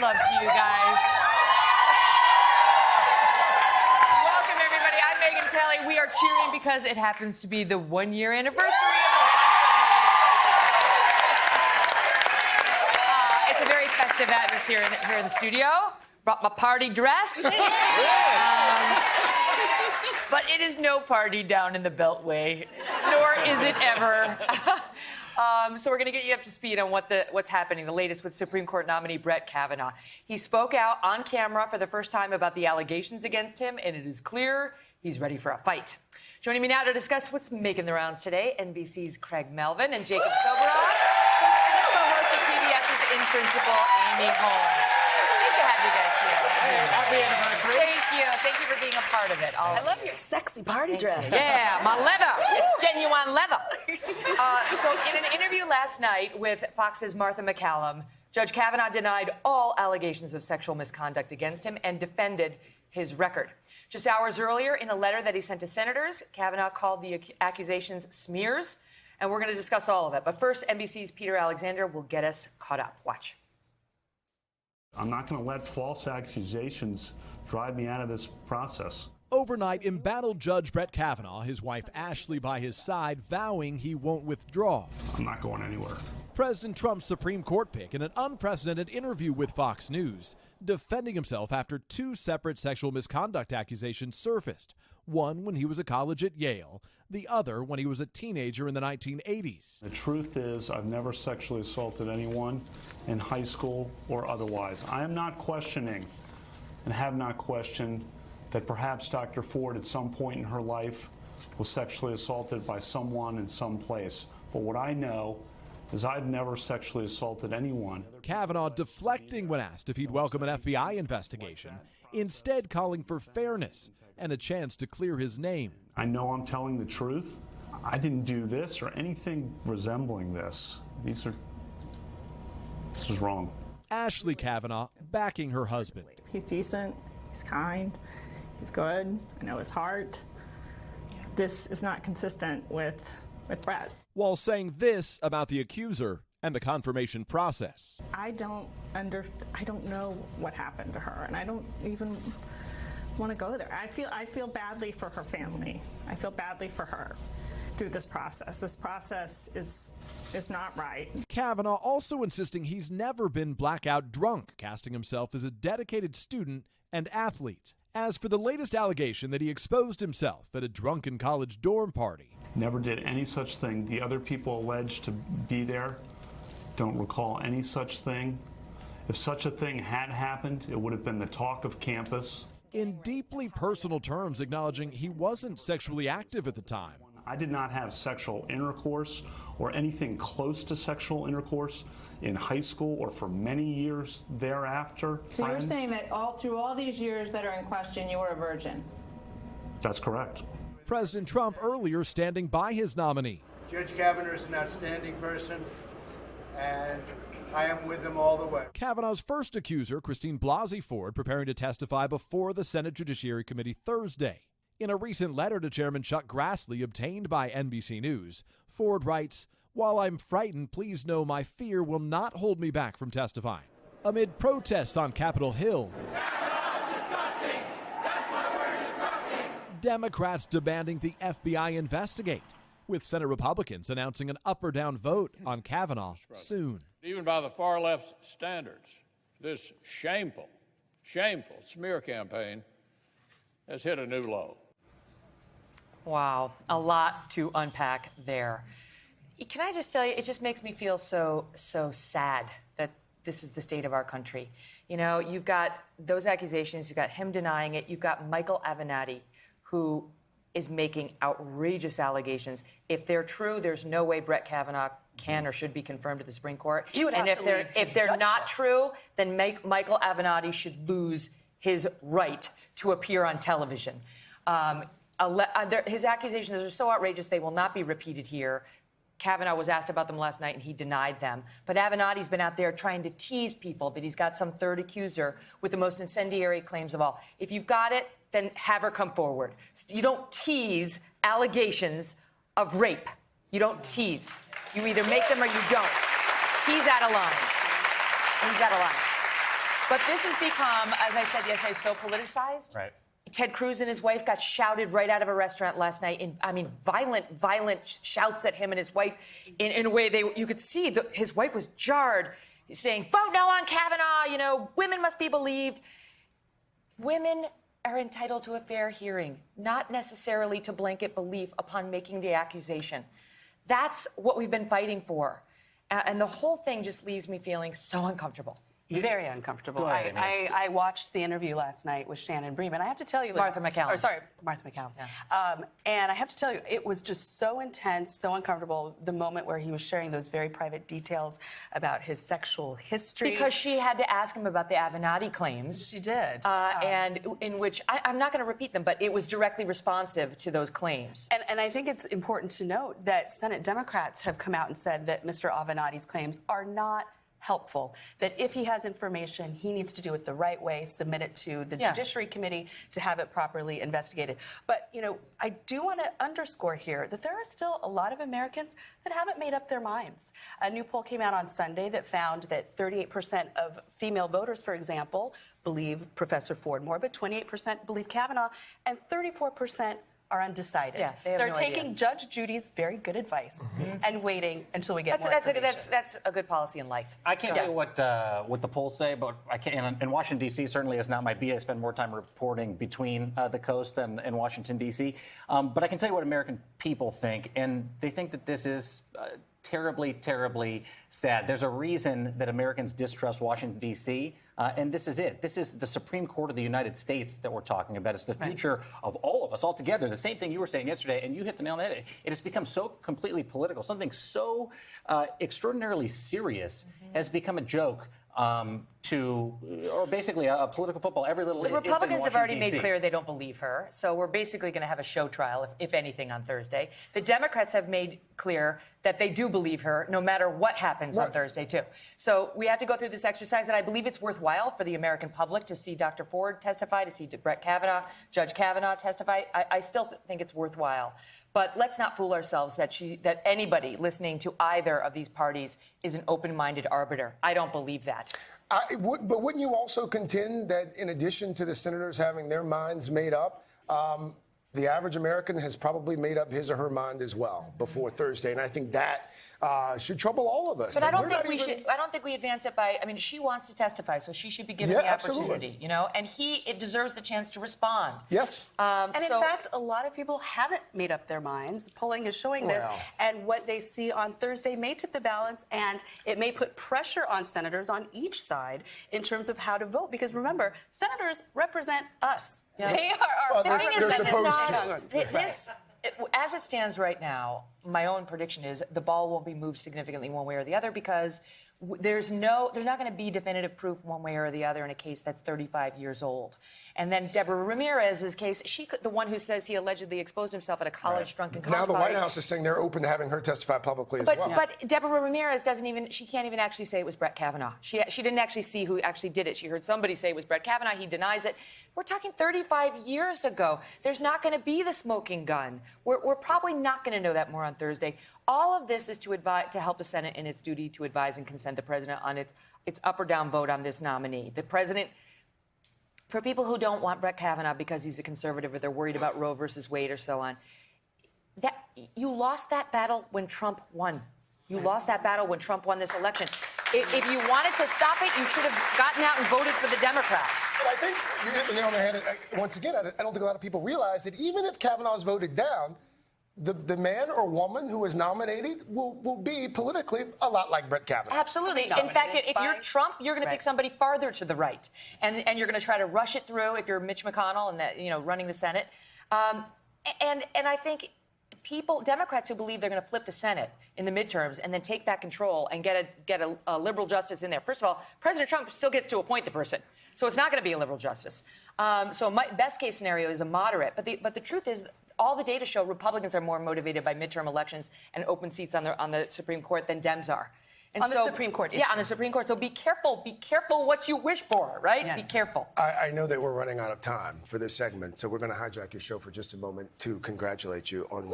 love to you guys. Welcome, everybody. I'm Megyn Kelly. We are cheering because it happens to be the one-year anniversary of the it's a very festive atmosphere here in the studio. Brought my party dress. But it is no party down in the Beltway, nor is it ever. So we're going to get you up to speed on what's happening, the latest with Supreme Court nominee Brett Kavanaugh. He spoke out on camera for the first time about the allegations against him, and it is clear he's ready for a fight. Joining me now to discuss what's making the rounds today, NBC's Craig Melvin and Jacob Soboroff, and co-host of PBS's In Principle, Amy Holmes. Good to have you guys here. Hey, happy anniversary. Thank you. Thank you for being a part of it. I love your sexy party dress. Yeah, my leather. It's genuine leather. So in an interview last night with Fox's Martha McCallum, Judge Kavanaugh denied all allegations of sexual misconduct against him and defended his record. Just hours earlier, in a letter that he sent to senators, Kavanaugh called the accusations smears, and we're going to discuss all of it. But first, NBC's Peter Alexander will get us caught up. Watch. I'm not going to let false accusations drive me out of this process. Overnight, embattled Judge Brett Kavanaugh, his wife Ashley by his side, vowing he won't withdraw. I'm not going anywhere. President Trump's Supreme Court pick in an unprecedented interview with Fox News, defending himself after two separate sexual misconduct accusations surfaced. One when he was at college at Yale, the other when he was a teenager in the 1980s. The truth is, I've never sexually assaulted anyone in high school or otherwise. I am not questioning and have not questioned that perhaps Dr. Ford at some point in her life was sexually assaulted by someone in some place. But what I know is I've never sexually assaulted anyone. Kavanaugh deflecting when asked if he'd welcome an FBI investigation, instead calling for fairness and a chance to clear his name. I know I'm telling the truth. I didn't do this or anything resembling this. This is wrong. Ashley Kavanaugh backing her husband. He's decent, he's kind, he's good, I know his heart. This is not consistent with Brett. While saying this about the accuser and the confirmation process. I don't know what happened to her, and I don't even want to go there. I feel badly for her family. I feel badly for her through this process. This process is not right. Kavanaugh also insisting he's never been blackout drunk, casting himself as a dedicated student and athlete. As for the latest allegation that he exposed himself at a drunken college dorm party. Never did any such thing. The other people alleged to be there don't recall any such thing. If such a thing had happened, it would have been the talk of campus. In deeply personal terms, acknowledging he wasn't sexually active at the time. I did not have sexual intercourse or anything close to sexual intercourse in high school or for many years thereafter. So you're saying that through all these years that are in question, you were a virgin? That's correct. President Trump earlier standing by his nominee. Judge Kavanaugh is an outstanding person, and I am with him all the way. Kavanaugh's first accuser, Christine Blasey Ford, preparing to testify before the Senate Judiciary Committee Thursday. In a recent letter to Chairman Chuck Grassley obtained by NBC News, Ford writes, "While I'm frightened, please know my fear will not hold me back from testifying." Amid protests on Capitol Hill, Democrats demanding the FBI investigate, with Senate Republicans announcing an up or down vote on Kavanaugh soon. Even by the far left's standards, this shameful smear campaign has hit a new low. Wow, a lot to unpack there. Can I just tell you, it just makes me feel so sad that this is the state of our country. You know, you've got those accusations, you've got him denying it, you've got Michael Avenatti, who is making outrageous allegations. If they're true, there's no way Brett Kavanaugh can or should be confirmed to the Supreme Court. And if they're not true, then Michael Avenatti should lose his right to appear on television. His accusations are so outrageous they will not be repeated here. Kavanaugh was asked about them last night, and he denied them. But Avenatti's been out there trying to tease people that he's got some third accuser with the most incendiary claims of all. If you've got it, then have her come forward. You don't tease allegations of rape. You don't tease. You either make them or you don't. He's out of line. He's out of line. But this has become, as I said yesterday, so politicized. Right. Ted Cruz and his wife got shouted right out of a restaurant last night. Violent shouts at him and his wife in a way you could see his wife was jarred, saying, "Vote no on Kavanaugh. You know, women must be believed." Women are entitled to a fair hearing, not necessarily to blanket belief upon making the accusation. That's what we've been fighting for. And the whole thing just leaves me feeling so uncomfortable. Very uncomfortable. Go ahead, I watched the interview last night with Shannon Bream, and I have to tell you... Martha McCallum. Martha McCallum. Yeah. And I have to tell you, it was just so intense, so uncomfortable, the moment where he was sharing those very private details about his sexual history. Because she had to ask him about the Avenatti claims. She did. And in which, I'm not going to repeat them, but it was directly responsive to those claims. And I think it's important to note that Senate Democrats have come out and said that Mr. Avenatti's claims are not helpful, that if he has information, he needs to do it the right way, submit it to the Judiciary Committee to have it properly investigated. But, you know, I do want to underscore here that there are still a lot of Americans that haven't made up their minds. A new poll came out on Sunday that found that 38% of female voters, for example, believe Professor Ford more, but 28% believe Kavanaugh, and 34% are undecided. Yeah, they're taking Judge Judy's very good advice and waiting until we get more information. That's a good policy in life. I can't tell you what the polls say, but I can. In Washington D.C. certainly is not my beat. I spend more time reporting between the coast than in Washington D.C. But I can tell you what American people think, and they think that this is terribly, terribly sad. There's a reason that Americans distrust Washington D.C. And this is it. This is the Supreme Court of the United States that we're talking about. It's the future of all of us all together. The same thing you were saying yesterday, and you hit the nail on the head. It has become so completely political. Something so extraordinarily serious has become a joke or basically a political football. Every little. The Republicans have already made clear they don't believe her, so we're basically going to have a show trial, if anything, on Thursday. The Democrats have made clear that they do believe her, no matter what happens on Thursday, too. So we have to go through this exercise, and I believe it's worthwhile for the American public to see Dr. Ford testify, to see Brett Kavanaugh, Judge Kavanaugh testify. I still think it's worthwhile. But let's not fool ourselves that anybody listening to either of these parties is an open-minded arbiter. I don't believe that. But wouldn't you also contend that in addition to the senators having their minds made up, the average American has probably made up his or her mind as well before Thursday? And I think that should trouble all of us. But I don't think we should. I don't think we advance it by. I mean, she wants to testify, so she should be given the opportunity. Absolutely. You know, and it deserves the chance to respond. Yes. And in fact, a lot of people haven't made up their minds. Polling is showing this, and what they see on Thursday may tip the balance, and it may put pressure on senators on each side in terms of how to vote. Because remember, senators represent us. Yeah. They are our. The thing is, this is not this. As it stands right now, my own prediction is the ball won't be moved significantly one way or the other because there's not going to be definitive proof one way or the other in a case that's 35 years old. And then Deborah Ramirez's case, the one who says he allegedly exposed himself at a drunken college Now the party. White House is saying they're open to having her testify publicly as well. But Deborah Ramirez she can't even actually say it was Brett Kavanaugh. She didn't actually see who actually did it. She heard somebody say it was Brett Kavanaugh. He denies it. We're talking 35 years ago. There's not going to be the smoking gun. We're probably not going to know that more on Thursday. All of this is to help the Senate in its duty to advise and consent the president on its up or down vote on this nominee. The president, for people who don't want Brett Kavanaugh because he's a conservative or they're worried about Roe versus Wade or so on, you lost that battle when Trump won. You lost that battle when Trump won this election. If you wanted to stop it, you should have gotten out and voted for the Democrat. But I think you hit the nail on the head. Once again, I don't think a lot of people realize that even if Kavanaugh's voted down, the man or woman who is nominated will be politically a lot like Brett Kavanaugh. Absolutely. In fact, if you're Trump, you're going to pick somebody farther to the right, and you're going to try to rush it through. If you're Mitch McConnell and running the Senate, and I think Democrats who believe they're going to flip the Senate in the midterms and then take back control and get a liberal justice in there. First of all, President Trump still gets to appoint the person, so it's not going to be a liberal justice. So my best case scenario is a moderate. But the truth is, all the data show Republicans are more motivated by midterm elections and open seats on the Supreme Court than Dems are. And on the Supreme Court issue. Yeah, on the Supreme Court. So be careful what you wish for, right? Yes. Be careful. I know that we're running out of time for this segment, so we're going to hijack your show for just a moment to congratulate you on.